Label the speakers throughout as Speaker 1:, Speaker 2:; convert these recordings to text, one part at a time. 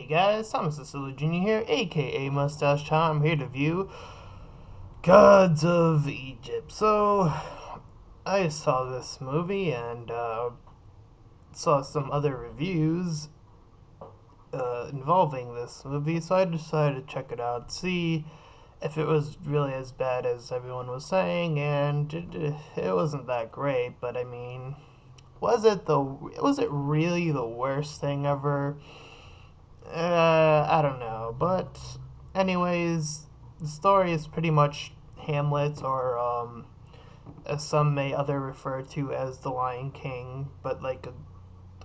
Speaker 1: guys, Thomas the Jr. here, aka Mustached. I'm here to view Gods of Egypt. So, I saw this movie and saw some other reviews involving this movie, so I decided to check it out, see if it was really as bad as everyone was saying, and it wasn't that great, but I mean, was it really the worst thing ever? I don't know, but anyways, the story is pretty much Hamlet, or as some may other refer to as The Lion King, but like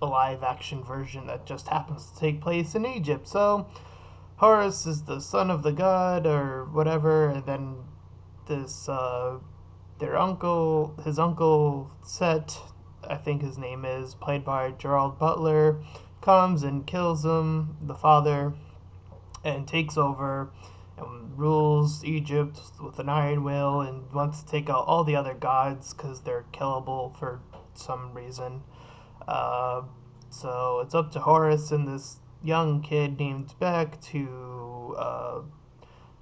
Speaker 1: a live action version that just happens to take place in Egypt. So Horus is the son of the god or whatever, and then this his uncle Set, I think his name is, played by Gerald Butler, comes and kills him, the father, and takes over and rules Egypt with an iron will and wants to take out all the other gods because they're killable for some reason. Uh, so it's up to Horus and this young kid named Beck to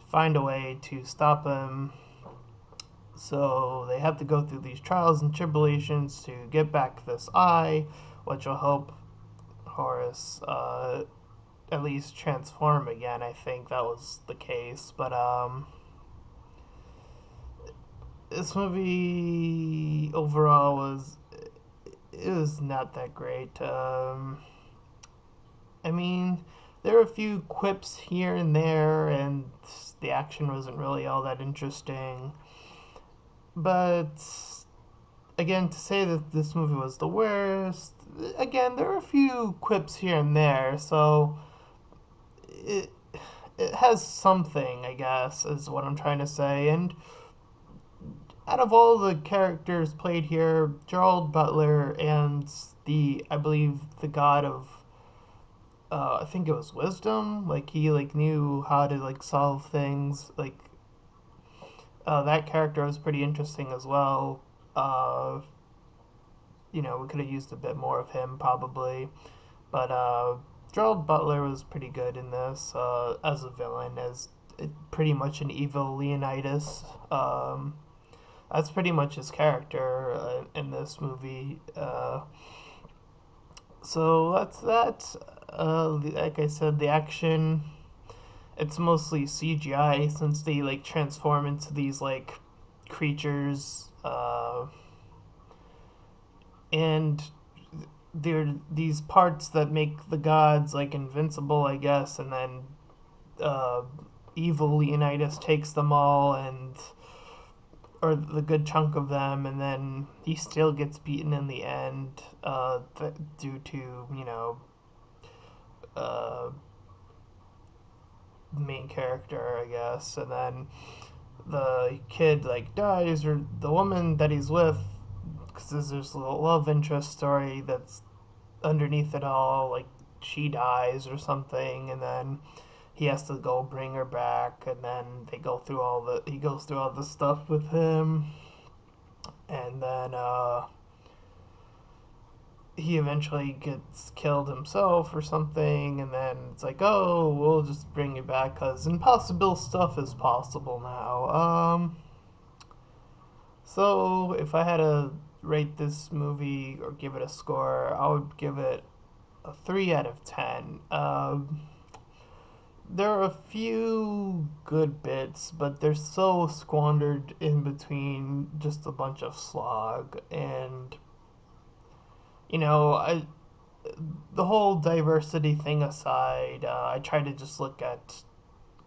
Speaker 1: find a way to stop him. So they have to go through these trials and tribulations to get back this eye, which will help Horus at least transform again. I think that was the case. But this movie overall was not that great. I mean, there were a few quips here and there, and the action wasn't really all that interesting. But again, to say that this movie was the worst, again, there were a few quips here and there, so it it has something, I guess, is what I'm trying to say. And out of all the characters played here, Gerald Butler and I believe the god of I think it was wisdom, like he like knew how to like solve things, like that character was pretty interesting as well. uh we could have used a bit more of him probably, but Gerald Butler was pretty good in this as a villain, as pretty much an evil Leonidas. That's pretty much his character in this movie. So that's that. Like I said, the action, it's mostly CGI since they like transform into these like creatures, and there are these parts that make the gods like invincible, I guess, and then uh, evil Leonidas takes them all, and or the good chunk of them, and then he still gets beaten in the end, due to uh, the main character, I guess, and then the kid like dies, or the woman that he's with, because there's a love interest story that's underneath it all, like she dies or something, and then he has to go bring her back, and then he goes through all the stuff with him, and then he eventually gets killed himself or something, and then it's like, oh, we'll just bring you back because impossible stuff is possible now. So if I had to rate this movie or give it a score, I would give it a 3 out of 10. There are a few good bits, but they're so squandered in between just a bunch of slog. And I the whole diversity thing aside, I try to just look at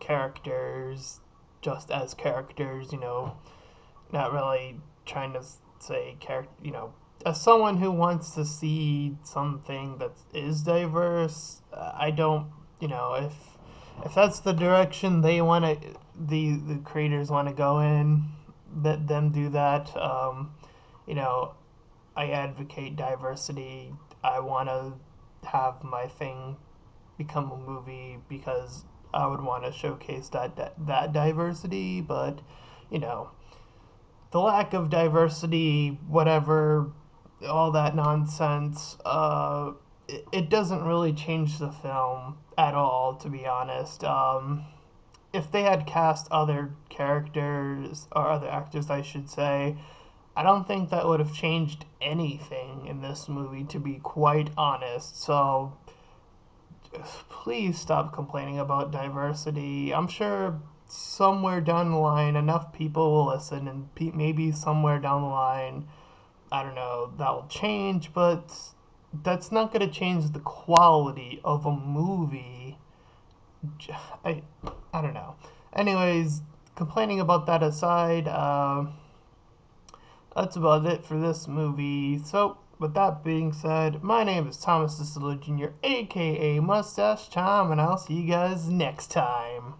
Speaker 1: characters just as characters. Not really trying to say character. As someone who wants to see something that is diverse, I don't. If that's the direction they want to, the creators want to go in, let them do that. You know, I advocate diversity. I want to have my thing become a movie because I would want to showcase that diversity. But you know, the lack of diversity, whatever, all that nonsense. it doesn't really change the film at all, to be honest. If they had cast other characters, or other actors, I should say, I don't think that would have changed anything in this movie, to be quite honest. So please stop complaining about diversity. I'm sure somewhere down the line, enough people will listen, and maybe somewhere down the line, I don't know, that will change, but that's not going to change the quality of a movie. I, I don't know. Anyways, complaining about that aside, that's about it for this movie. So, with that being said, my name is Thomas DeSillo Jr., aka Mustache Tom, and I'll see you guys next time.